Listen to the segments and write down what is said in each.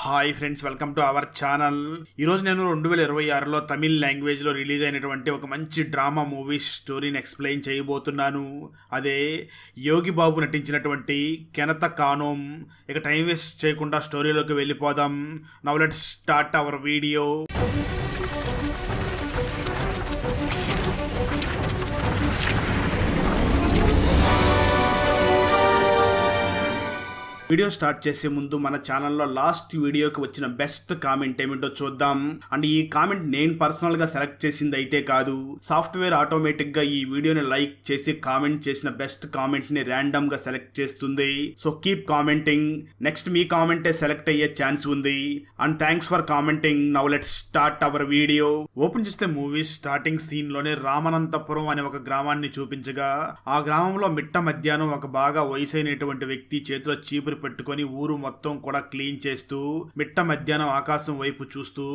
Hi friends, welcome to our channel. ఈరోజు నేను 2026లో తమిళ్ లాంగ్వేజ్లో రిలీజ్ అయినటువంటి ఒక మంచి డ్రామా మూవీ స్టోరీని ఎక్స్ప్లెయిన్ చేయబోతున్నాను. అదే యోగి బాబు నటించినటువంటి కెనత కానోం. ఇక టైం వేస్ట్ చేయకుండా స్టోరీలోకి వెళ్ళిపోదాం. Now let's start our video. Video start చేసే ముందు మన ఛానల్లో లాస్ట్ వీడియోకి వచ్చిన బెస్ట్ కామెంట్ ఏమిటో చూద్దాం. అండ్ ఈ కామెంట్ నేను పర్సనల్గా సెలెక్ట్ చేసింది అయితే కాదు, సాఫ్ట్వేర్ ఆటోమేటిక్గా ఈ వీడియోని లైక్ చేసి కామెంట్ చేసిన బెస్ట్ కామెంట్ని ర్యాండమ్గా సెలెక్ట్ చేస్తుంది. So keep commenting. నెక్స్ట్ మీ కామెంటే సెలెక్ట్ అయ్యే ఛాన్స్ ఉంది. And thanks for commenting. Now let's start our video. Open చేస్తే మూవీ స్టార్టింగ్ సీన్లోనే రామనంతపురం అనే ఒక గ్రామాన్ని చూపించగా, ఆ గ్రామంలో మిట్ట మధ్యాహ్నం ఒక బాగా వయసైనటువంటి వ్యక్తి చేతిలో చీపురు పెట్టుకొని ఊరు మొత్తం కూడా క్లీన్ చేస్తూ మిట్ట మధ్యాహ్నం ఆకాశం వైపు చూస్తూ,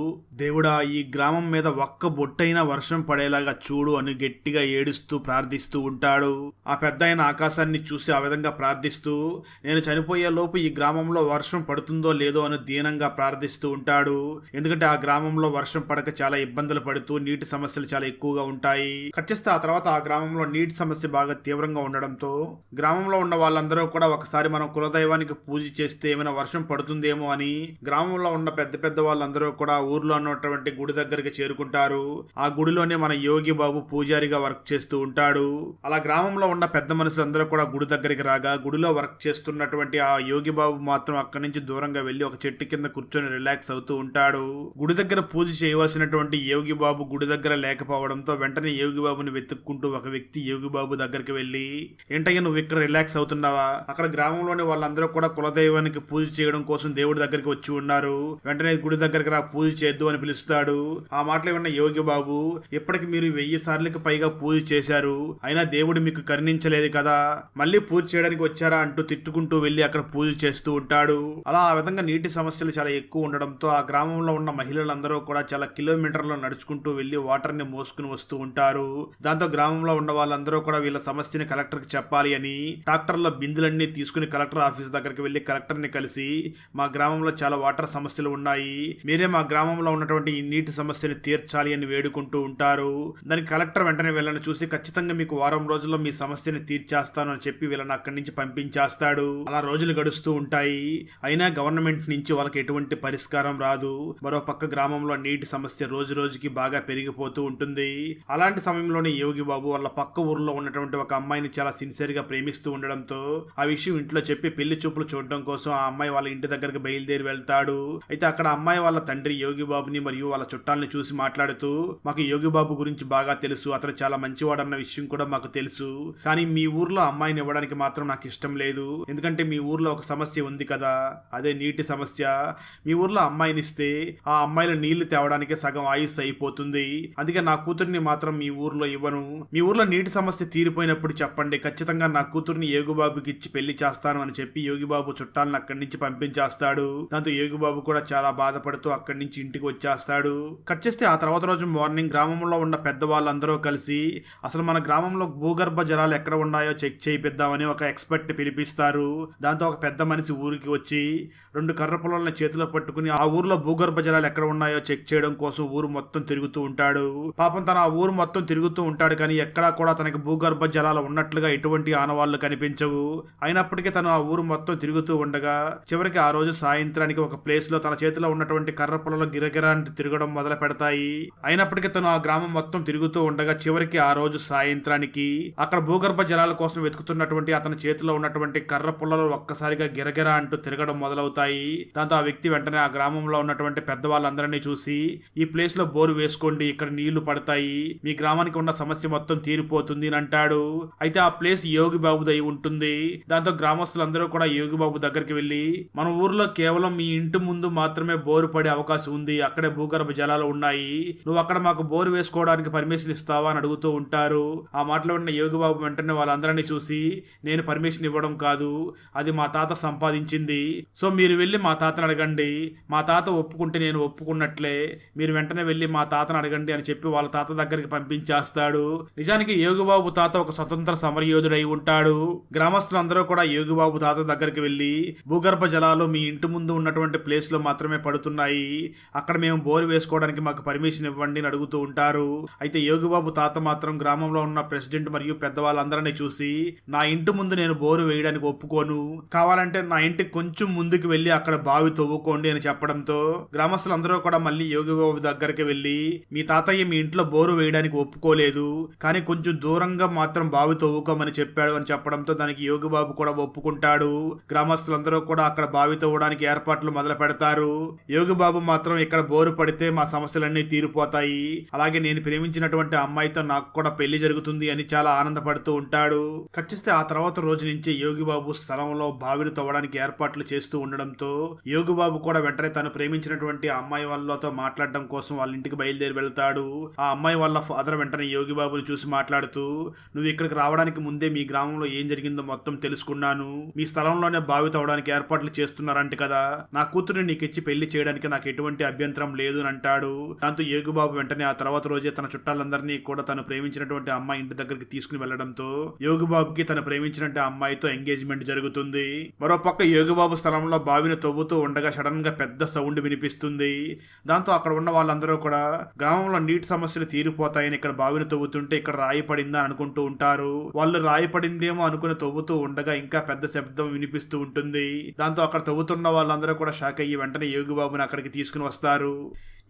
దేవుడా ఈ గ్రామం మీద ఒక్క బొట్టైనా వర్షం పడేలాగా చూడు అని గట్టిగా ఏడుస్తూ ప్రార్థిస్తూ ఉంటాడు. ఆ పెద్ద అయిన ఆకాశాన్ని చూసి ఆ విధంగా ప్రార్థిస్తూ, నేను చనిపోయే లోపు ఈ గ్రామంలో వర్షం పడుతుందో లేదో అని దీనంగా ప్రార్థిస్తూ ఉంటాడు. ఎందుకంటే ఆ గ్రామంలో వర్షం పడక చాలా ఇబ్బందులు పడుతూ నీటి సమస్యలు చాలా ఎక్కువగా ఉంటాయి. కట్ చేస్తే ఆ తర్వాత ఆ గ్రామంలో నీటి సమస్య బాగా తీవ్రంగా ఉండడంతో గ్రామంలో ఉన్న వాళ్ళందరూ కూడా ఒకసారి మనం కులదైవానికి పూజ చేస్తే ఏమైనా వర్షం పడుతుందేమో అని గ్రామంలో ఉన్న పెద్ద పెద్ద వాళ్ళందరూ కూడా ఊర్లో ఉన్నటువంటి గుడి దగ్గరికి చేరుకుంటారు. ఆ గుడిలోనే మన యోగి బాబు పూజారిగా వర్క్ చేస్తూ ఉంటాడు. అలా గ్రామంలో ఉన్న పెద్ద మనుషులందరూ కూడా గుడి దగ్గరికి రాగా, గుడిలో వర్క్ చేస్తున్నటువంటి ఆ యోగి బాబు మాత్రం అక్కడి నుంచి దూరంగా వెళ్లి ఒక చెట్టు కింద కూర్చొని రిలాక్స్ అవుతూ ఉంటాడు. గుడి దగ్గర పూజ చేయవలసినటువంటి యోగి బాబు గుడి దగ్గర లేకపోవడంతో వెంటనే యోగి బాబుని వెతుక్కుంటూ ఒక వ్యక్తి యోగి బాబు దగ్గరికి వెళ్లి, ఏంటయ్యా నువ్వు ఇక్కడ రిలాక్స్ అవుతున్నావా? అక్కడ గ్రామంలోని వాళ్ళందరూ కూడా కులదైవానికి పూజ చేయడం కోసం దేవుడి దగ్గరికి వచ్చి ఉన్నారు. వెంటనే గుడి దగ్గరికి రా, పూజ చేద్దు అని పిలుస్తాడు. ఆ మాటలు విన్న యోగి బాబు, ఇప్పటికి మీరు 1000 సార్లకి పైగా పూజ చేశారు, అయినా దేవుడు మీకు కరుణించలేదు కదా, మళ్ళీ పూజ చేయడానికి వచ్చారా అంటూ తిట్టుకుంటూ వెళ్లి అక్కడ పూజ చేస్తూ ఉంటాడు. అలా ఆ విధంగా నీటి సమస్యలు చాలా ఎక్కువ ఉండడంతో ఆ గ్రామంలో ఉన్న మహిళలందరూ కూడా చాలా కిలోమీటర్లు నడుచుకుంటూ వెళ్లి వాటర్ ని మోసుకుని వస్తూ ఉంటారు. దాంతో గ్రామంలో ఉన్న వాళ్ళందరూ కూడా వీళ్ళ సమస్యని కలెక్టర్ కి చెప్పాలి అని ట్రాక్టర్లో బిందులన్నీ తీసుకుని కలెక్టర్ ఆఫీస్ దగ్గరికి వెళ్లి కలెక్టర్ ని కలిసి, మా గ్రామంలో చాలా వాటర్ సమస్యలు ఉన్నాయి, మీరే మా గ్రామంలో ఉన్నటువంటి ఈ నీటి సమస్యని తీర్చాలి అని వేడుకుంటూ ఉంటారు. దానికి కలెక్టర్ వెంటనే వీళ్ళని చూసి, ఖచ్చితంగా మీకు వారం రోజుల్లో మీ సమస్యని తీర్చేస్తాను అని చెప్పి వీళ్ళని అక్కడి నుంచి పంపించేస్తాడు. అలా రోజులు గడుస్తూ ఉంటాయి. అయినా గవర్నమెంట్ నుంచి వాళ్ళకి ఎటువంటి పరిష్కారం రాదు. మరో పక్క గ్రామంలో నీటి సమస్య రోజు రోజుకి బాగా పెరిగిపోతూ ఉంటుంది. అలాంటి సమయంలోనే యోగి బాబు వాళ్ళ పక్క ఊర్లో ఉన్నటువంటి ఒక అమ్మాయిని చాలా సిన్సియర్ గా ప్రేమిస్తూ ఉండడంతో ఆ విషయం ఇంట్లో చెప్పి పెళ్లి చూపులు చూడడం కోసం ఆ అమ్మాయి వాళ్ళ ఇంటి దగ్గరకు బయలుదేరి వెళ్తాడు. అయితే అక్కడ అమ్మాయి వాళ్ళ తండ్రి యోగి బాబుని మరియు వాళ్ళ చుట్టాలని చూసి మాట్లాడుతూ, మాకు యోగి బాబు గురించి బాగా తెలుసు, అతను చాలా మంచివాడన్న విషయం కూడా మాకు తెలుసు, కానీ మీ ఊర్లో అమ్మాయిని ఇవ్వడానికి మాత్రం నాకు ఇష్టం లేదు. ఎందుకంటే మీ ఊర్లో ఒక సమస్య ఉంది కదా, అదే నీటి సమస్య. మీ ఊర్లో అమ్మాయిని ఇస్తే ఆ అమ్మాయిల నీళ్లు తేవడానికే సగం ఆయుస్ అయిపోతుంది. అందుకే నా కూతుర్ని మాత్రం మీ ఊర్లో ఇవ్వను. మీ ఊర్లో నీటి సమస్య తీరిపోయినప్పుడు చెప్పండి, ఖచ్చితంగా నా కూతుర్ని యోగి బాబుకి ఇచ్చి పెళ్లి చేస్తాను అని చెప్పి యోగి బాబు చుట్టాలను అక్కడి నుంచి పంపించేస్తాడు. దాంతో యోగి బాబు కూడా చాలా బాధపడుతూ అక్కడి నుంచి ఇంటికి వచ్చేస్తాడు. కట్ చేస్తే ఆ తర్వాత రోజు మార్నింగ్ గ్రామంలో ఉన్న పెద్ద వాళ్ళందరూ కలిసి అసలు మన గ్రామంలో భూగర్భ జలాలు ఎక్కడ ఉన్నాయో చెక్ చేయిద్దామని ఒక ఎక్స్పర్ట్ పిలిపిస్తారు. దాంతో ఒక పెద్ద మనిషి ఊరికి వచ్చి 2 కర్ర పొలాలను చేతిలో పట్టుకుని ఆ ఊర్లో భూగర్భ జలాలు ఎక్కడ ఉన్నాయో చెక్ చేయడం కోసం ఊరు మొత్తం తిరుగుతూ ఉంటాడు. పాపం తన ఆ ఊరు మొత్తం తిరుగుతూ ఉంటాడు, కానీ ఎక్కడా కూడా తనకి భూగర్భ జలాలు ఉన్నట్లుగా ఎటువంటి ఆనవాళ్లు కనిపించవు. అయినప్పటికీ తను ఆ ఊరు మొత్తం తిరుగుతూ ఉండగా చివరికి ఆ రోజు సాయంత్రానికి ఒక ప్లేస్ లో తన చేతిలో ఉన్నటువంటి కర్ర పొలాలు గిరగిరా తిరగడం మొదలు పెడతాయి. అయినప్పటికీ తను ఆ గ్రామం మొత్తం తిరుగుతూ ఉండగా చివరికి ఆ రోజు సాయంత్రానికి అక్కడ భూగర్భ జలాల కోసం వెతుకుతున్నటువంటి అతని చేతిలో ఉన్నటువంటి కర్ర పొలాలు ఒక్కసారిగా గిరగిరా అంటూ తిరగడం మొదలవుతాయి. దాంతో ఆ వ్యక్తి వెంటనే ఆ గ్రామంలో ఉన్నటువంటి పెద్దవాళ్ళందరినీ చూసి, ఈ ప్లేస్ లో బోరు వేసుకోండి, ఇక్కడ నీళ్లు పడతాయి, మీ గ్రామానికి ఉన్న సమస్య మొత్తం తీరిపోతుంది అని అంటాడు. అయితే ఆ ప్లేస్ యోగి బాబుదై ఉంటుంది. దాంతో గ్రామస్తులందరూ కూడా యోగి బాబు దగ్గరికి వెళ్లి, మన ఊర్లో కేవలం మీ ఇంటి ముందు మాత్రమే బోరు పడే అవకాశం ఉంది, అక్కడే భూగర్భ జలాలు ఉన్నాయి, నువ్వు అక్కడ మాకు బోరు వేసుకోవడానికి పర్మిషన్ ఇస్తావా అని అడుగుతూ ఉంటారు. ఆ మాటలు విన్న యోగి బాబు వెంటనే వాళ్ళందరినీ చూసి, నేను పర్మిషన్ ఇవ్వడం కాదు, అది మా తాత సంపాదించింది, సో మీరు వెళ్లి మా తాతను అడగండి, మా తాత ఒప్పుకుంటే నేను ఒప్పుకున్నట్లే, మీరు వెంటనే వెళ్లి మా తాతను అడగండి అని చెప్పి వాళ్ళ తాత దగ్గరికి పంపించేస్తాడు. నిజానికి యోగి బాబు తాత ఒక స్వతంత్ర సమరయోధుడై ఉంటాడు. గ్రామస్తులందరూ కూడా యోగి బాబు తాత దగ్గరికి దగ్గరికి వెళ్ళి భూగర్భ జలాలు మీ ఇంటి ముందు ఉన్నటువంటి ప్లేస్ లో మాత్రమే పడుతున్నాయి, అక్కడ మేము బోరు వేసుకోవడానికి మాకు పర్మిషన్ ఇవ్వండి అని అడుగుతూ ఉంటారు. అయితే యోగిబాబు తాత మాత్రం గ్రామంలో ఉన్న ప్రెసిడెంట్ మరియు పెద్దవాళ్ళందరినీ చూసి నా ఇంటి ముందు నేను బోరు వేయడానికి ఒప్పుకోను, కావాలంటే నా ఇంటికి కొంచెం ముందుకు వెళ్ళి అక్కడ బావి తవ్వుకోండి అని చెప్పడంతో గ్రామస్తులందరూ కూడా మళ్ళీ యోగిబాబు దగ్గరికి వెళ్ళి మీ తాతయ్య మీ ఇంట్లో బోరు వేయడానికి ఒప్పుకోలేదు, కానీ కొంచెం దూరంగా మాత్రం బావి తవ్వుకోమని చెప్పాడు అని చెప్పడంతో దానికి యోగిబాబు కూడా ఒప్పుకుంటాడు. గ్రామస్తులందరూ కూడా అక్కడ బావి తవ్వడానికి ఏర్పాట్లు మొదలు పెడతారు. యోగిబాబు మాత్రం ఇక్కడ బోరు పడితే మా సమస్యలన్నీ తీరిపోతాయి, అలాగే నేను ప్రేమించినటువంటి అమ్మాయితో నాకు కూడా పెళ్లి జరుగుతుంది అని చాలా ఆనందపడుతూ ఉంటాడు. కట్టిస్తే ఆ తర్వాత రోజు నుంచి యోగిబాబు స్థలంలో బావిని తవ్వడానికి ఏర్పాట్లు చేస్తూ ఉండడంతో యోగిబాబు కూడా వెంటనే తను ప్రేమించినటువంటి అమ్మాయి వాళ్ళతో మాట్లాడడం కోసం వాళ్ళ ఇంటికి బయలుదేరి వెళ్తాడు. ఆ అమ్మాయి వాళ్ళ ఫాదర్ వెంటనే యోగిబాబుని చూసి మాట్లాడుతూ నువ్వు ఇక్కడికి రావడానికి ముందే మీ గ్రామంలో ఏం జరిగిందో మొత్తం తెలుసుకున్నాను, మీ స్థలంలోనే బావి తవ్వడానికి ఏర్పాట్లు చేస్తున్నారంట కదా, నా కూతురిని నీకిచ్చి పెళ్లి చేయడానికి నాకు ఎటువంటి అభ్యంతరం లేదు అని అంటాడు. దాంతో యోగిబాబు వెంటనే ఆ తర్వాత రోజే తన చుట్టాలందరినీ కూడా తను ప్రేమించినటువంటి అమ్మాయి ఇంటి దగ్గరికి తీసుకుని వెళ్లడంతో యోగిబాబుకి తను ప్రేమించినటువంటి అమ్మాయితో ఎంగేజ్మెంట్ జరుగుతుంది. మరోపక్క యోగిబాబు స్థలంలో బావిని తవ్వుతూ ఉండగా సడన్ గా పెద్ద సౌండ్ వినిపిస్తుంది. దాంతో అక్కడ ఉన్న వాళ్ళందరూ కూడా గ్రామంలో నీటి సమస్యలు తీరిపోతాయని ఇక్కడ బావిని తవ్వుతుంటే ఇక్కడ రాయి పడిందా అనుకుంటూ ఉంటారు. వాళ్ళు రాయి పడిందేమో అనుకుని తవ్వుతూ ఉండగా ఇంకా పెద్ద శబ్దం వినిపిస్తూ ఉంటుంది. దాంతో అక్కడ తవ్వుతున్న వాళ్ళందరూ కూడా షాక్ అయ్యి వెంటనే యోగిబాబుని అక్కడికి తీసుకుని వస్తారు.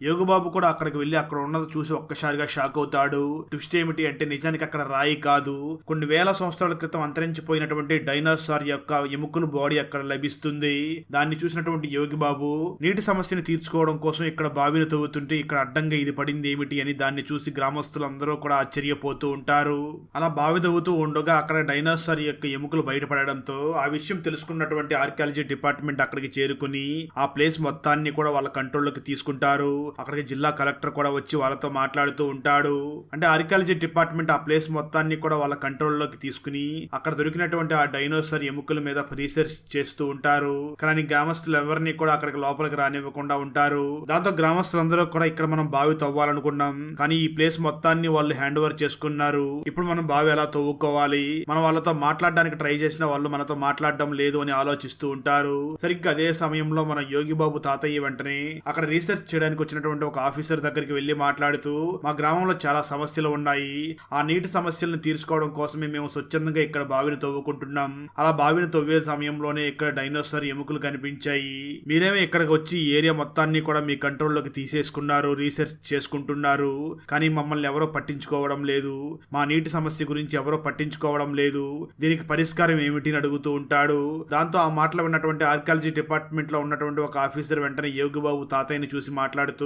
యోగిబాబు కూడా అక్కడికి వెళ్ళి అక్కడ ఉన్నది చూసి ఒక్కసారిగా షాక్ అవుతాడు. ట్విస్ట్ ఏమిటి అంటే నిజానికి అక్కడ రాయి కాదు, కొన్ని వేల సంవత్సరాల క్రితం అంతరించిపోయినటువంటి డైనోసార్ యొక్క ఎముకల బాడీ అక్కడ లభిస్తుంది. దాన్ని చూసినటువంటి యోగిబాబు నీటి సమస్యను తీర్చుకోవడం కోసం ఇక్కడ బావిని తవ్వుతుంటే ఇక్కడ అడ్డంగా ఇది పడింది ఏమిటి అని దాన్ని చూసి గ్రామస్తులందరూ కూడా ఆశ్చర్యపోతూ ఉంటారు. అలా బావి తవ్వుతూ ఉండగా అక్కడ డైనోసార్ యొక్క ఎముకలు బయటపడడంతో ఆ విషయం తెలుసుకున్నటువంటి ఆర్కియాలజీ డిపార్ట్మెంట్ అక్కడికి చేరుకుని ఆ ప్లేస్ మొత్తాన్ని కూడా వాళ్ళ కంట్రోల్లోకి తీసుకుంటారు. అక్కడికి జిల్లా కలెక్టర్ కూడా వచ్చి వాళ్ళతో మాట్లాడుతూ ఉంటాడు. అంటే ఆర్కియాలజీ డిపార్ట్మెంట్ ఆ ప్లేస్ మొత్తాన్ని కూడా వాళ్ళ కంట్రోల్లోకి తీసుకుని అక్కడ దొరికినటువంటి ఆ డైనోసార్ ఎముకల మీద రీసెర్చ్ చేస్తూ ఉంటారు. కానీ గ్రామస్తులు ఎవరిని కూడా అక్కడికి లోపలికి రానివ్వకుండా ఉంటారు. దాంతో గ్రామస్తులందరూ కూడా ఇక్కడ మనం బావి తవ్వాలనుకున్నాం, కానీ ఈ ప్లేస్ మొత్తాన్ని వాళ్ళు హ్యాండ్ ఓవర్ చేసుకున్నారు, ఇప్పుడు మనం బావి ఎలా తవ్వుకోవాలి, మనం వాళ్ళతో మాట్లాడడానికి ట్రై చేసిన వాళ్ళు మనతో మాట్లాడడం లేదు అని ఆలోచిస్తూ ఉంటారు. సరిగ్గా అదే సమయంలో మన యోగిబాబు తాతయ్య వెంటనే అక్కడ రీసెర్చ్ చేయడానికి వచ్చిన ఒక ఆఫీసర్ దగ్గరికి వెళ్లి మాట్లాడుతూ మా గ్రామంలో చాలా సమస్యలు ఉన్నాయి, ఆ నీటి సమస్యలను తీర్చుకోవడం కోసమే మేము స్వచ్ఛందంగా ఇక్కడ బావిని తవ్వుకుంటున్నాం, అలా బావిని తవ్వే సమయంలోనే ఇక్కడ డైనోసార్ ఎముకలు కనిపించాయి, మీరేమో ఇక్కడికి వచ్చి ఏరియా మొత్తాన్ని కూడా మీ కంట్రోల్లోకి తీసేసుకున్నారు, రీసెర్చ్ చేసుకుంటున్నారు, కానీ మమ్మల్ని ఎవరో పట్టించుకోవడం లేదు, మా నీటి సమస్య గురించి ఎవరో పట్టించుకోవడం లేదు, దీనికి పరిష్కారం ఏమిటి అని అడుగుతూ ఉంటాడు. దాంతో ఆ మాటలు విన్నటువంటి ఆర్కియాలజీ డిపార్ట్మెంట్ లో ఉన్నటువంటి ఒక ఆఫీసర్ వెంటనే యోగిబాబు తాతయ్యని చూసి మాట్లాడుతూ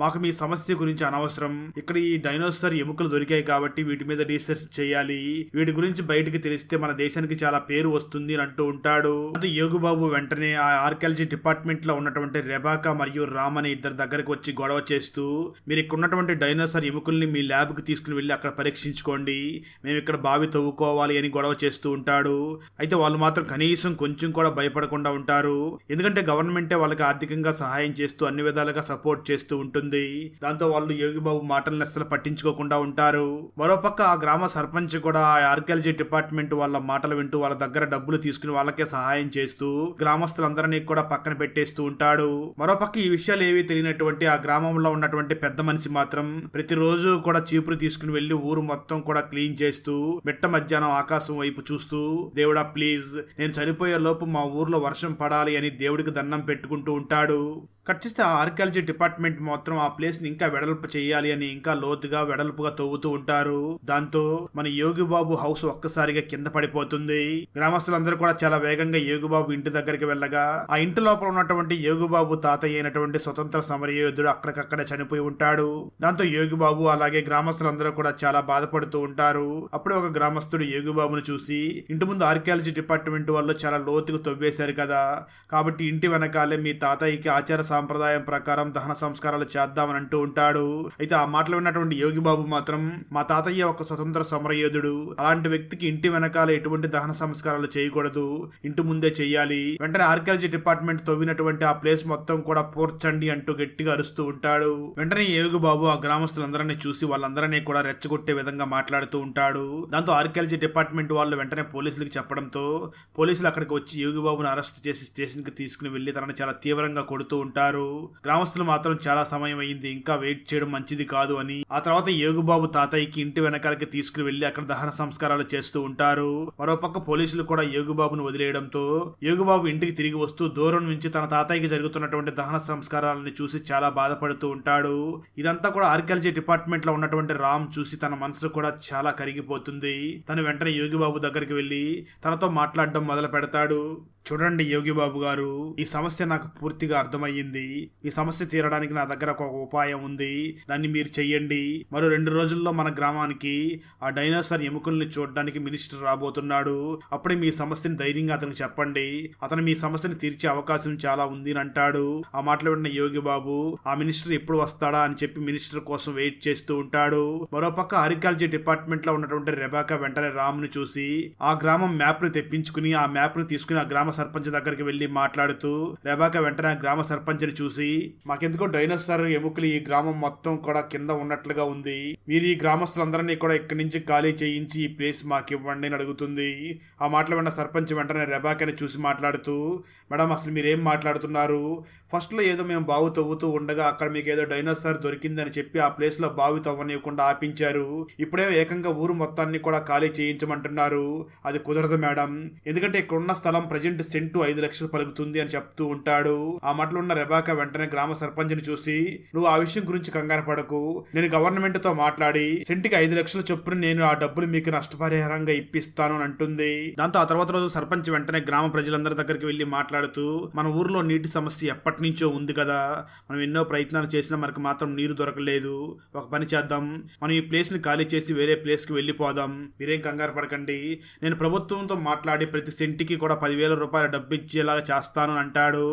మాకు మీ సమస్య గురించి అనవసరం, ఇక్కడ ఈ డైనోసార్ ఎముకలు దొరికాయి కాబట్టి వీటి మీద రీసెర్చ్ చేయాలి, వీటి గురించి బయటికి తెలిస్తే మన దేశానికి చాలా పేరు వస్తుంది అని అంటూ ఉంటాడు. అది యోగిబాబు వెంటనే ఆ ఆర్కియాలజీ డిపార్ట్మెంట్ లో ఉన్నటువంటి రెబాకా మరియు రామ్ అనే ఇద్దరు దగ్గరకు వచ్చి గొడవ చేస్తూ మీరు ఇక్కడ ఉన్నటువంటి డైనోసార్ ఎముకల్ని మీ ల్యాబ్ కి తీసుకుని వెళ్ళి అక్కడ పరీక్షించుకోండి, మేము ఇక్కడ బావి తవ్వుకోవాలి అని గొడవ చేస్తూ ఉంటాడు. అయితే వాళ్ళు మాత్రం కనీసం కొంచెం కూడా భయపడకుండా ఉంటారు, ఎందుకంటే గవర్నమెంటే వాళ్ళకి ఆర్థికంగా సహాయం చేస్తూ అన్ని విధాలుగా సపోర్ట్ చేస్తూ ఉంటుంది. దాంతో వాళ్ళు యోగిబాబు మాటలను అస్సలు పట్టించుకోకుండా ఉంటారు. మరోపక్క ఆ గ్రామ సర్పంచ్ కూడా ఆ ఆర్కియాలజీ డిపార్ట్మెంట్ వాళ్ళ మాటలు వింటూ వాళ్ళ దగ్గర డబ్బులు తీసుకుని వాళ్ళకే సహాయం చేస్తూ గ్రామస్తులందరినీ కూడా పక్కన పెట్టేస్తూ ఉంటాడు. మరోపక్క ఈ విషయాలు ఏవి తెలియనటువంటి ఆ గ్రామంలో ఉన్నటువంటి పెద్ద మనిషి మాత్రం ప్రతిరోజు కూడా చీపురు తీసుకుని వెళ్లి ఊరు మొత్తం కూడా క్లీన్ చేస్తూ మిట్ట మధ్యాహ్నం ఆకాశం వైపు చూస్తూ దేవుడా ప్లీజ్ నేను చనిపోయే లోపు మా ఊర్లో వర్షం పడాలి అని దేవుడికి దండం పెట్టుకుంటూ ఉంటాడు. కట్ చేస్తే ఆ ఆర్కియాలజీ డిపార్ట్మెంట్ మాత్రం ఆ ప్లేస్ ని ఇంకా వెడల్పు చేయాలి అని ఇంకా లోతుగా వెడల్పుగా తవ్వుతూ ఉంటారు. దాంతో మన యోగిబాబు హౌస్ ఒక్కసారిగా కింద పడిపోతుంది. గ్రామస్తులందరూ కూడా చాలా వేగంగా యోగిబాబు ఇంటి దగ్గరికి వెళ్ళగా ఆ ఇంటి లోపల ఉన్నటువంటి యోగిబాబు తాతయ్య అయినటువంటి స్వతంత్ర సమరయోధుడు అక్కడికక్కడే చనిపోయి ఉంటాడు. దాంతో యోగిబాబు అలాగే గ్రామస్తులందరూ కూడా చాలా బాధపడుతూ ఉంటారు. అప్పుడు ఒక గ్రామస్తుడు యోగిబాబును చూసి ఇంటి ముందు ఆర్కియాలజీ డిపార్ట్మెంట్ వాళ్ళు చాలా లోతుకు తవ్వేశారు కదా, కాబట్టి ఇంటి వెనకాలే మీ తాతయ్యకి ఆచార సాంప్రదాయం ప్రకారం దహన సంస్కారాలు చేద్దామని అంటూ ఉంటాడు. అయితే ఆ మాటలు విన్నటువంటి యోగి బాబు మాత్రం మా తాతయ్య ఒక స్వతంత్ర సమరయోధుడు, అలాంటి వ్యక్తికి ఇంటి వెనకాల ఎటువంటి దహన సంస్కారాలు చేయకూడదు, ఇంటి ముందే చెయ్యాలి. వెంటనే ఆర్కియాలజీ డిపార్ట్మెంట్ తవ్వినటువంటి ఆ ప్లేస్ మొత్తం కూడా పూడ్చండి అంటూ గట్టిగా అరుస్తూ ఉంటాడు. వెంటనే యోగి బాబు ఆ గ్రామస్తులందరినీ చూసి వాళ్ళందరినీ కూడా రెచ్చగొట్టే విధంగా మాట్లాడుతూ ఉంటాడు. దాంతో ఆర్కియాలజీ డిపార్ట్మెంట్ వాళ్ళు వెంటనే పోలీసులకు చెప్పడంతో పోలీసులు అక్కడికి వచ్చి యోగి బాబును అరెస్ట్ చేసి స్టేషన్ కి తీసుకుని వెళ్లి తనని చాలా తీవ్రంగా కొడుతూ ఉంటారు. గ్రామస్తులు మాత్రం చాలా సమయం అయింది, ఇంకా వెయిట్ చేయడం మంచిది కాదు అని ఆ తర్వాత యోగి బాబు తాతయ్యకి ఇంటి వెనకాలకి తీసుకుని వెళ్లి అక్కడ దహన సంస్కారాలు చేస్తూ ఉంటారు. మరోపక్క పోలీసులు కూడా యోగి బాబును వదిలేయడంతో యోగి బాబు ఇంటికి తిరిగి వస్తూ దూరం నుంచి తన తాతయ్యకి జరుగుతున్నటువంటి దహన సంస్కారాలను చూసి చాలా బాధపడుతూ ఉంటాడు. ఇదంతా కూడా ఆర్కియాలజీ డిపార్ట్మెంట్ లో ఉన్నటువంటి రామ్ చూసి తన మనసు కూడా చాలా కరిగిపోతుంది. తను వెంటనే యోగి బాబు దగ్గరికి వెళ్లి తనతో మాట్లాడడం మొదలు పెడతాడు. చూడండి యోగి బాబు గారు, ఈ సమస్య నాకు పూర్తిగా అర్థమయ్యింది. ఈ సమస్య తీరడానికి నా దగ్గర ఒక ఉపాయం ఉంది, దాన్ని మీరు చెయ్యండి. మరో 2 రోజుల్లో మన గ్రామానికి ఆ డైనోసార్ ఎముకల్ని చూడడానికి మినిస్టర్ రాబోతున్నాడు. అప్పుడే మీ సమస్యని ధైర్యంగా అతనికి చెప్పండి, అతను మీ సమస్యని తీర్చే అవకాశం చాలా ఉంది అని అంటాడు. ఆ మాటలు విన్న యోగి బాబు ఆ మినిస్టర్ ఎప్పుడు వస్తాడా అని చెప్పి మినిస్టర్ కోసం వెయిట్ చేస్తూ ఉంటాడు. మరోపక్క ఆర్కియాలజీ డిపార్ట్మెంట్ లో ఉన్నటువంటి రెబాకా వెంటనే రామ్ ను చూసి ఆ గ్రామం మ్యాప్ ని తెప్పించుకుని ఆ మ్యాప్ ని తీసుకుని ఆ గ్రామ సర్పంచ్ దగ్గరికి వెళ్లి మాట్లాడుతూ రెబాకా వెంటనే గ్రామ సర్పంచ్ ని చూసి మాకెందుకో డైనోసార్ ఎముకలు ఈ గ్రామం మొత్తం కూడా కింద ఉన్నట్లుగా ఉంది, మీరు ఈ గ్రామస్తులందరినీ కూడా ఇక్కడి నుంచి ఖాళీ చేయించి ఈ ప్లేస్ మాకు ఇవ్వండి అని అడుగుతుంది. ఆ మాటలు విన్న సర్పంచ్ వెంటనే రెబాకాని చూసి మాట్లాడుతూ మేడం అసలు మీరేం మాట్లాడుతున్నారు, ఫస్ట్ లో ఏదో మేము బావి తవ్వుతూ ఉండగా అక్కడ మీకు ఏదో డైనోసార్ దొరికిందని చెప్పి ఆ ప్లేస్ లో బావి తవ్వనివ్వకుండా ఆపించారు, ఇప్పుడే ఏకంగా ఊరు మొత్తాన్ని కూడా ఖాళీ చేయించమంటున్నారు. అది కుదరదు మేడం, ఎందుకంటే ఇక్కడున్న స్థలం ప్రజెంట్ సెంటు 5 లక్షలు పలుకుతుంది అని చెప్తూ ఉంటాడు. ఆ మాటలు ఉన్న రెబాకా వెంటనే గ్రామ సర్పంచ్ ని చూసి నువ్వు ఆ విషయం గురించి కంగారు పడకు, నేను గవర్నమెంట్ తో మాట్లాడి సెంటికి 5 లక్షల చొప్పున నేను ఆ డబ్బులు మీకు నష్టపరిహారంగా ఇప్పిస్తాను అని అంటుంది. దాంతో ఆ తర్వాత రోజు సర్పంచ్ వెంటనే గ్రామ ప్రజలందరి దగ్గరికి వెళ్లి మాట్లాడుతూ మన ఊర్లో నీటి సమస్య ఎప్పటి నుంచో ఉంది కదా, మనం ఎన్నో ప్రయత్నాలు చేసినా మనకు మాత్రం నీరు దొరకలేదు, ఒక పని చేద్దాం, మనం ఈ ప్లేస్ ని ఖాళీ చేసి వేరే ప్లేస్ కి వెళ్ళిపోదాం, మీరేం కంగారు పడకండి, నేను ప్రభుత్వంతో మాట్లాడి ప్రతి సెంటికి కూడా 10,000 రూపాయల డబ్బు ఇచ్చేలాగా చేస్తాను అంటాడు.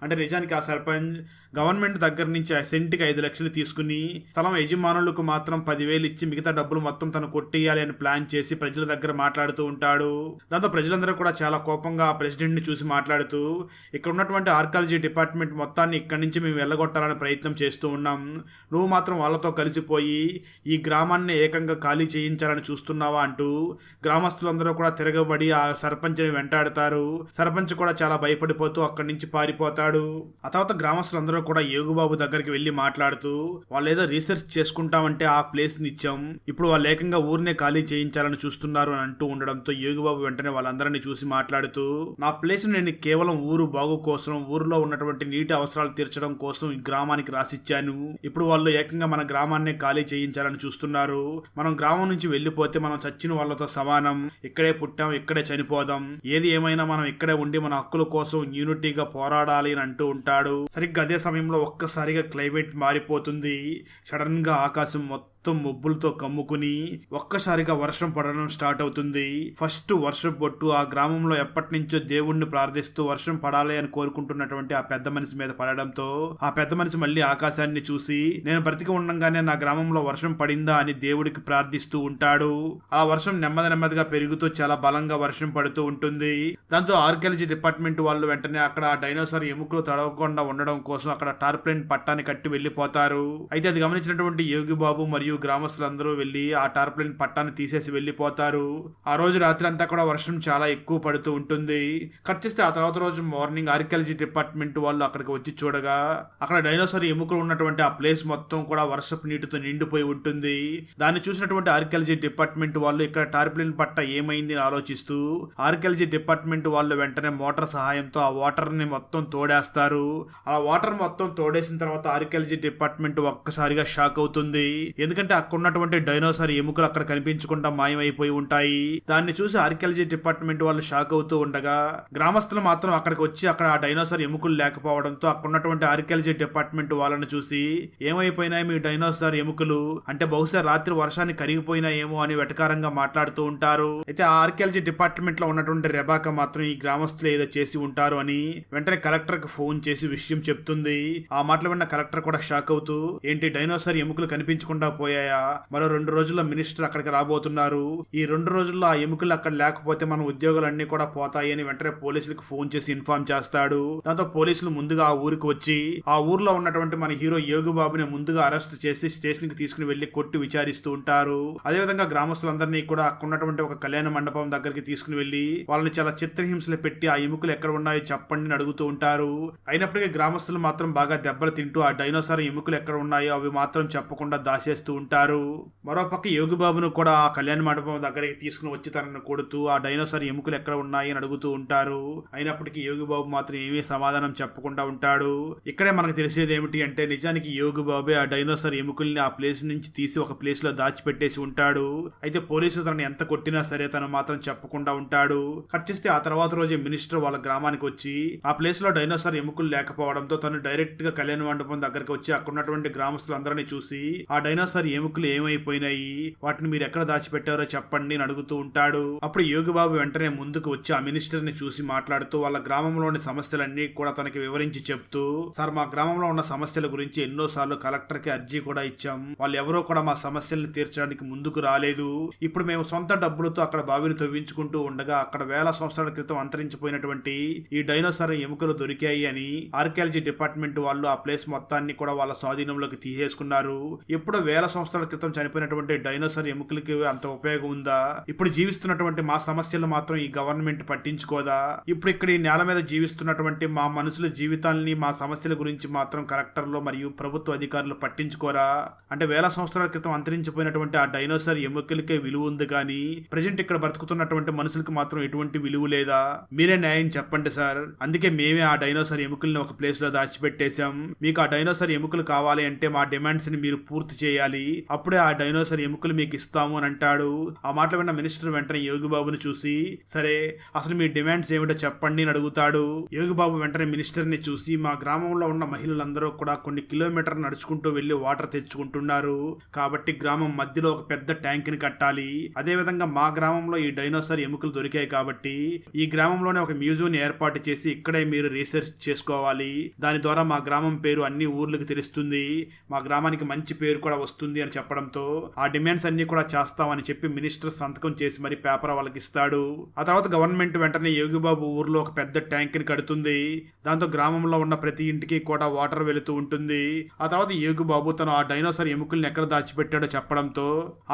అంటే నిజానికి ఆ సర్పంచ్ గవర్నమెంట్ దగ్గర నుంచి ఆ సెంటికి 5 లక్షలు తీసుకుని స్థలం యజమానులకు మాత్రం 10,000 ఇచ్చి మిగతా డబ్బులు మొత్తం తను కొట్టేయాలి అని ప్లాన్ చేసి ప్రజల దగ్గర మాట్లాడుతూ ఉంటాడు. దాంతో ప్రజలందరూ కూడా చాలా కోపంగా ఆ ప్రెసిడెంట్ ని చూసి మాట్లాడుతూ ఇక్కడ ఉన్నటువంటి ఆర్కియాలజీ డిపార్ట్మెంట్ మొత్తాన్ని ఇక్కడి నుంచి మేము వెళ్ళగొట్టాలని ప్రయత్నం చేస్తూ ఉన్నాం, నువ్వు మాత్రం వాళ్ళతో కలిసిపోయి ఈ గ్రామాన్ని ఏకంగా ఖాళీ చేయించాలని చూస్తున్నావా అంటూ గ్రామస్తులందరూ కూడా తిరగబడి ఆ సర్పంచ్ని వెంటాడుతారు. సర్పంచ్ కూడా చాలా భయపడిపోతూ అక్కడి నుంచి పారిపోతాడు. ఆ తర్వాత గ్రామస్తులందరూ కూడా యోగిబాబు దగ్గరికి వెళ్లి మాట్లాడుతూ వాళ్ళు ఏదో రీసెర్చ్ చేసుకుంటామంటే ఆ ప్లేస్ ని ఇచ్చాం, ఇప్పుడు వాళ్ళు ఏకంగా ఊరినే ఖాళీ చేయించాలని చూస్తున్నారు అని అంటూ ఉండడంతో యోగిబాబు వెంటనే వాళ్ళందరినీ చూసి మాట్లాడుతూ నా ప్లేస్ నేను కేవలం ఊరు బాగు కోసం, ఊరిలో ఉన్నటువంటి నీటి అవసరాలు తీర్చడం కోసం ఈ గ్రామానికి రాసిచ్చాను, ఇప్పుడు వాళ్ళు ఏకంగా మన గ్రామాన్నే ఖాళీ చేయించాలని చూస్తున్నారు, మనం గ్రామం నుంచి వెళ్ళిపోతే మనం చచ్చిన వాళ్ళతో సమానం, ఇక్కడే పుట్టాం ఇక్కడే చనిపోదాం, ఏది ఏమైనా మనం ఇక్కడే ఉండి మన హక్కుల కోసం యూనిటీగా పోరాడాలి అని అంటూ ఉంటాడు. సరిగ్గా అదే సమయంలో ఒక్కసారిగా క్లైమేట్ మారిపోతుంది. సడన్ గా ఆకాశం మొత్తం మబ్బులతో కమ్ముకుని ఒక్కసారిగా వర్షం పడడం స్టార్ట్ అవుతుంది. ఫస్ట్ వర్షం బొట్టు ఆ గ్రామంలో ఎప్పటి నుంచో దేవుణ్ణి ప్రార్థిస్తూ వర్షం పడాలి అని కోరుకుంటున్నటువంటి ఆ పెద్ద మనిషి మీద పడడంతో ఆ పెద్ద మనిషి మళ్ళీ ఆకాశాన్ని చూసి నేను బ్రతికి ఉండగానే నా గ్రామంలో వర్షం పడిందా అని దేవుడికి ప్రార్థిస్తూ ఉంటాడు. ఆ వర్షం నెమ్మదిగా పెరుగుతూ చాలా బలంగా వర్షం పడుతూ ఉంటుంది. దాంతో ఆర్కియాలజీ డిపార్ట్మెంట్ వాళ్ళు వెంటనే అక్కడ ఆ డైనోసార్ ఎముకలు తడవకుండా ఉండడం కోసం అక్కడ టార్ప్లైన్ పట్టాన్ని కట్టి వెళ్లిపోతారు. అయితే అది గమనించినటువంటి యోగి బాబు మరియు గ్రామస్తులందరూ వెళ్లి ఆ టార్ప్లైన్ పట్టాన్ని తీసేసి వెళ్లిపోతారు. ఆ రోజు రాత్రి అంతా కూడా వర్షం చాలా ఎక్కువ పడుతూ ఉంటుంది. కట్ చేస్తే ఆ తర్వాత రోజు మార్నింగ్ ఆర్కియాలజీ డిపార్ట్మెంట్ వాళ్ళు అక్కడికి వచ్చి చూడగా అక్కడ డైనోసార్ ఎముకలు ఉన్నటువంటి ఆ ప్లేస్ మొత్తం కూడా వర్షపు నీటితో నిండిపోయి ఉంటుంది. దాన్ని చూసినటువంటి ఆర్కియాలజీ డిపార్ట్మెంట్ వాళ్ళు ఇక్కడ టార్ప్లైన్ పట్ట ఏమైంది అని ఆలోచిస్తూ ఆర్కియాలజీ డిపార్ట్మెంట్ వాళ్ళు వెంటనే మోటార్ సహాయంతో ఆ వాటర్ ని మొత్తం తోడేస్తారు. ఆ వాటర్ మొత్తం తోడేసిన తర్వాత ఆర్కియాలజీ డిపార్ట్మెంట్ ఒక్కసారిగా షాక్ అవుతుంది. ఎందుకంటే ఎందుకంటే అక్కడ ఉన్నటువంటి డైనోసార్ ఎముకలు అక్కడ కనిపించకుండా మాయమైపోయి ఉంటాయి. దాన్ని చూసి ఆర్కియాలజీ డిపార్ట్మెంట్ వాళ్ళు షాక్ అవుతూ ఉండగా గ్రామస్తులు మాత్రం అక్కడికి వచ్చి అక్కడ ఆ డైనోసార్ ఎముకలు లేకపోవడంతో అక్కడ ఉన్నటువంటి ఆర్కియాలజీ డిపార్ట్మెంట్ వాళ్ళని చూసి ఏమైపోయినాయి మీ డైనోసార్ ఎముకలు, అంటే బహుశా రాత్రి వర్షాన్ని కరిగిపోయినాయేమో అని వెటకారంగా మాట్లాడుతూ ఉంటారు. అయితే ఆ ఆర్కియాలజీ డిపార్ట్మెంట్ లో ఉన్నటువంటి రెబాకా మాత్రం ఈ గ్రామస్తులు ఏదో చేసి ఉంటారు అని వెంటనే కలెక్టర్ కి ఫోన్ చేసి విషయం చెప్తుంది. ఆ మాటలు విన్న కలెక్టర్ కూడా షాక్ అవుతూ ఏంటి డైనోసార్ ఎముకలు కనిపించకుండా పోయాయా, మరో 2 రోజుల్లో మినిస్టర్ అక్కడికి రాబోతున్నారు, ఈ 2 రోజుల్లో ఆ ఎముకలు అక్కడ లేకపోతే మన ఉద్యోగాలన్నీ కూడా పోతాయి అని వెంటనే పోలీసులకు ఫోన్ చేసి ఇన్ఫార్మ్ చేస్తాడు. దాంతో పోలీసులు ముందుగా ఆ ఊరికి వచ్చి ఆ ఊర్లో ఉన్నటువంటి మన హీరో యోగిబాబుని ముందుగా అరెస్ట్ చేసి స్టేషన్ కి తీసుకుని వెళ్లి కొట్టి విచారిస్తూ ఉంటారు. అదేవిధంగా గ్రామస్తులందరినీ కూడా అక్కడ ఉన్నటువంటి ఒక కళ్యాణ మండపం దగ్గరికి తీసుకుని వెళ్లి వాళ్ళని చాలా చిత్రహింసలు పెట్టి ఆ ఎముకలు ఎక్కడ ఉన్నాయో చెప్పండి అని అడుగుతూ ఉంటారు. అయినప్పటికీ గ్రామస్తులు మాత్రం బాగా దెబ్బలు తింటూ ఆ డైనోసార్ ఎముకలు ఎక్కడ ఉన్నాయో అవి మాత్రం చెప్పకుండా దాచేస్తూ ఉంటారు. మరోపక్క యోగిబాబును కూడా ఆ కళ్యాణ మండపం దగ్గరికి తీసుకుని వచ్చి తనను కొడుతూ ఆ డైనోసార్ ఎముకలు ఎక్కడ ఉన్నాయి అని అడుగుతూ ఉంటారు. అయినప్పటికీ యోగిబాబు మాత్రం ఏమీ సమాధానం చెప్పకుండా ఉంటాడు. ఇక్కడే మనకు తెలిసేది ఏమిటి అంటే నిజానికి యోగిబాబే ఆ డైనోసార్ ఎముకల్ని ఆ ప్లేస్ నుంచి తీసి ఒక ప్లేస్ లో దాచిపెట్టేసి ఉంటాడు. అయితే పోలీసులు తనని ఎంత కొట్టినా సరే తను మాత్రం చెప్పకుండా ఉంటాడు. కట్ చేస్తే ఆ తర్వాత రోజే మినిస్టర్ వాళ్ళ గ్రామానికి వచ్చి ఆ ప్లేస్ లో డైనోసార్ ఎముకలు లేకపోవడంతో తను డైరెక్ట్ గా కళ్యాణ మండపం దగ్గరికి వచ్చి అక్కడ ఉన్నటువంటి గ్రామస్తులందరినీ చూసి ఆ డైనోసార్ ఎముకలు ఏమైపోయినాయి, వాటిని మీరు ఎక్కడ దాచిపెట్టారో చెప్పండి అని అడుగుతూ ఉంటాడు. అప్పుడు యోగిబాబు వెంటనే ముందుకు వచ్చి ఆ మినిస్టర్ ని చూసి మాట్లాడుతూ వాళ్ళ గ్రామంలోని సమస్యలన్నీ కూడా తనకి వివరించి చెప్తూ, సార్ మా గ్రామంలో ఉన్న సమస్యల గురించి ఎన్నోసార్లు కలెక్టర్ కి అర్జీ కూడా ఇచ్చాం, వాళ్ళు ఎవరో కూడా మా సమస్యల్ని తీర్చడానికి ముందుకు రాలేదు. ఇప్పుడు మేము సొంత డబ్బులతో అక్కడ బావిని తవ్వించుకుంటూ ఉండగా అక్కడ వేల సంవత్సరాల క్రితం అంతరించిపోయినటువంటి ఈ డైనోసార్ ఎముకలు దొరికాయి అని ఆర్కియాలజీ డిపార్ట్మెంట్ వాళ్ళు ఆ ప్లేస్ మొత్తాన్ని కూడా వాళ్ళ స్వాధీనంలోకి తీసేసుకున్నారు. ఎప్పుడో వేల సంవత్సరాల క్రితం చనిపోయినటువంటి డైనోసార్ ఎముకలకి అంత ఉపయోగం ఉందా, ఇప్పుడు జీవిస్తున్నటువంటి మా సమస్యలు మాత్రం ఈ గవర్నమెంట్ పట్టించుకోదా, ఇప్పుడు ఇక్కడ ఈ నేల మీద జీవిస్తున్నటువంటి మా మనుషుల జీవితాలని మా సమస్యల గురించి మాత్రం కలెక్టర్లు మరియు ప్రభుత్వ అధికారులు పట్టించుకోరా, అంటే వేల సంవత్సరాల క్రితం అంతరించిపోయినటువంటి ఆ డైనోసార్ ఎముకలకే విలువ ఉంది కానీ ప్రజెంట్ ఇక్కడ బ్రతుకుతున్నటువంటి మనుషులకు మాత్రం ఎటువంటి విలువ లేదా, మీరే న్యాయం చెప్పండి సార్, అందుకే మేమే ఆ డైనోసార్ ఎముకల్ని ఒక ప్లేస్ లో దాచిపెట్టేశాం, మీకు ఆ డైనోసార్ ఎముకలు కావాలి అంటే మా డిమాండ్స్ ని మీరు పూర్తి చేయాలి, అప్పుడే ఆ డైనోసార్ ఎముకలు మీకు ఇస్తాము అని అంటాడు. ఆ మాటలు విన్న మినిస్టర్ వెంటనే యోగిబాబుని చూసి సరే అసలు మీ డిమాండ్స్ ఏమిటో చెప్పండి అని అడుగుతాడు. యోగిబాబు వెంటనే మినిస్టర్ ని చూసి మా గ్రామంలో ఉన్న మహిళలందరూ కూడా కొన్ని కిలోమీటర్లు నడుచుకుంటూ వెళ్లి వాటర్ తెచ్చుకుంటున్నారు, కాబట్టి గ్రామం మధ్యలో ఒక పెద్ద ట్యాంక్ ని కట్టాలి, అదే విధంగా మా గ్రామంలో ఈ డైనోసార్ ఎముకలు దొరికాయి కాబట్టి ఈ గ్రామంలోనే ఒక మ్యూజియం ఏర్పాటు చేసి ఇక్కడే మీరు రీసెర్చ్ చేసుకోవాలి, దాని ద్వారా మా గ్రామం పేరు అన్ని ఊర్లకు తెలుస్తుంది, మా గ్రామానికి మంచి పేరు కూడా వస్తుంది అని చెప్పడంతో ఆ డిమాండ్స్ అన్ని కూడా చేస్తామని చెప్పి మినిస్టర్ సంతకం చేసి మరి పేపర్ వాళ్ళకి ఇస్తాడు. ఆ తర్వాత గవర్నమెంట్ వెంటనే యోగిబాబు ఊర్లో ఒక పెద్ద ట్యాంక్ ని కడుతుంది, దాంతో గ్రామంలో ఉన్న ప్రతి ఇంటికి కూడా వాటర్ వెళుతూ ఉంటుంది. ఆ తర్వాత యోగిబాబు తను ఆ డైనోసార్ ఎముకల్ని ఎక్కడ దాచిపెట్టాడో చెప్పడంతో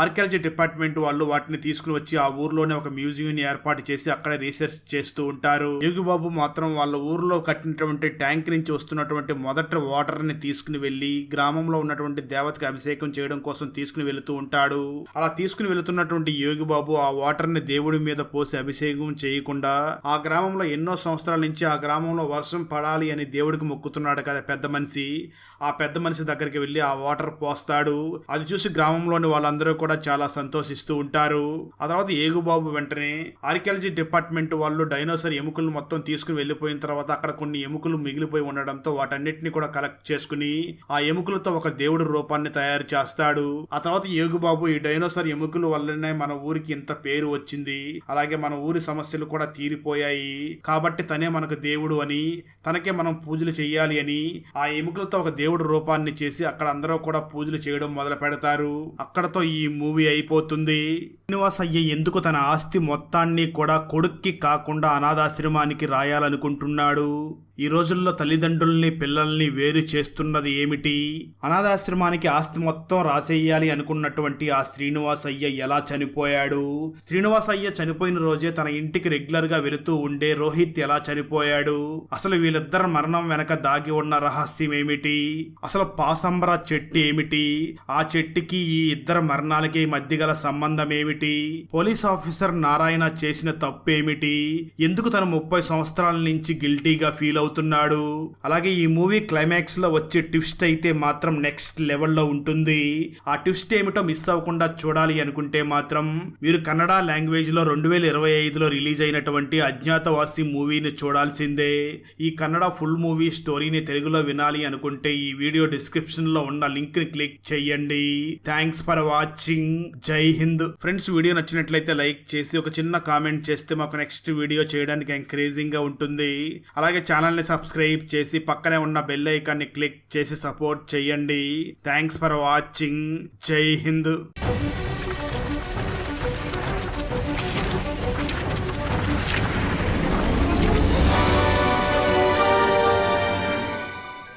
ఆర్కియాలజీ డిపార్ట్మెంట్ వాళ్ళు వాటిని తీసుకుని వచ్చి ఆ ఊర్లోనే ఒక మ్యూజియం ఏర్పాటు చేసి అక్కడ రీసెర్చ్ చేస్తూ ఉంటారు. యోగిబాబు మాత్రం వాళ్ళ ఊర్లో కట్టినటువంటి ట్యాంక్ నుంచి వస్తున్నటువంటి మొదటి వాటర్ ని తీసుకుని వెళ్లి గ్రామంలో ఉన్నటువంటి దేవతకి అభిషేకం చేయడం కోసం తీసుకుని వెళుతూ ఉంటాడు. అలా తీసుకుని వెళుతున్నటువంటి యోగిబాబు ఆ వాటర్ ని దేవుడి మీద పోసి అభిషేకం చేయకుండా ఆ గ్రామంలో ఎన్నో సంవత్సరాల నుంచి ఆ గ్రామంలో వర్షం పడాలి అని దేవుడికి మొక్కుతున్నాడు కదా పెద్ద మనిషి, ఆ పెద్ద మనిషి దగ్గరికి వెళ్లి ఆ వాటర్ పోస్తాడు. అది చూసి గ్రామంలోని వాళ్ళందరూ కూడా చాలా సంతోషిస్తూ ఉంటారు. ఆ తర్వాత యోగిబాబు వెంటనే ఆర్కియాలజీ డిపార్ట్మెంట్ వాళ్ళు డైనోసార్ ఎముకలు మొత్తం తీసుకుని వెళ్లిపోయిన తర్వాత అక్కడ కొన్ని ఎముకలు మిగిలిపోయి ఉండడంతో వాటన్నిటిని కూడా కలెక్ట్ చేసుకుని ఆ ఎముకలతో ఒక దేవుడి రూపాన్ని తయారు చేస్తాడు. ఆ తర్వాత యోగిబాబు ఈ డైనోసార్ ఎముకల వల్లనే మన ఊరికి ఇంత పేరు వచ్చింది, అలాగే మన ఊరి సమస్యలు కూడా తీరిపోయాయి, కాబట్టి తనే మనకు దేవుడు అని తనకే మనం పూజలు చెయ్యాలి అని ఆ ఎముకలతో ఒక దేవుడి రూపాన్ని చేసి అక్కడ అందరూ కూడా పూజలు చేయడం మొదలు పెడతారు. అక్కడతో ఈ మూవీ అయిపోతుంది. శ్రీనివాస్ అయ్య ఎందుకు తన ఆస్తి మొత్తాన్ని కూడా కొడుక్కి కాకుండా అనాథాశ్రమానికి రాయాలనుకుంటున్నాడు? ఈ రోజుల్లో తల్లిదండ్రుల్ని పిల్లల్ని వేరు చేస్తున్నది ఏమిటి? అనాథాశ్రమానికి ఆస్తి మొత్తం రాసేయాలి అనుకున్నటువంటి ఆ శ్రీనివాస్ అయ్య ఎలా చనిపోయాడు? శ్రీనివాస్ అయ్య చనిపోయిన రోజే తన ఇంటికి రెగ్యులర్ గా వెళుతూ ఉండే రోహిత్ ఎలా చనిపోయాడు? అసలు వీళ్ళిద్దరి మరణం వెనక దాగి ఉన్న రహస్యం ఏమిటి? అసలు పాసంబర చెట్టు ఏమిటి? ఆ చెట్టుకి ఈ ఇద్దరు మరణాలకి మధ్య గల సంబంధం ఏమిటి? పోలీస్ ఆఫీసర్ నారాయణ చేసిన తప్పు ఏమిటి? ఎందుకు తను 30 సంవత్సరాల నుంచి గిల్టీగా ఫీల్ అవుతున్నాడు. అలాగే ఈ మూవీ క్లైమాక్స్ లో వచ్చే ట్విస్ట్ అయితే మాత్రం నెక్స్ట్ లెవెల్లో ఉంటుంది. ఆ ట్విస్ట్ ఏమిటో మిస్ అవ్వకుండా చూడాలి అనుకుంటే మాత్రం మీరు కన్నడ లాంగ్వేజ్ లో 2025లో రిలీజ్ అయినటువంటి అజ్ఞాతవాసి మూవీని చూడాల్సిందే. ఈ కన్నడ ఫుల్ మూవీ స్టోరీని తెలుగులో వినాలి అనుకుంటే ఈ వీడియో డిస్క్రిప్షన్ లో ఉన్న లింక్ ని క్లిక్ చేయండి. Thanks for watching. జై హింద్. ఫ్రెండ్స్, వీడియో నచ్చినట్లయితే లైక్ చేసి ఒక చిన్న కామెంట్ చేస్తే మాకు నెక్స్ట్ వీడియో చేయడానికి ఎంకరేజింగ్ గా ఉంటుంది. అలాగే ఛానల్ ని సబ్స్క్రైబ్ చేసి పక్కనే ఉన్న బెల్ ఐకాన్ ని క్లిక్ చేసి సపోర్ట్ చేయండి. Thanks for watching. జై హింద్.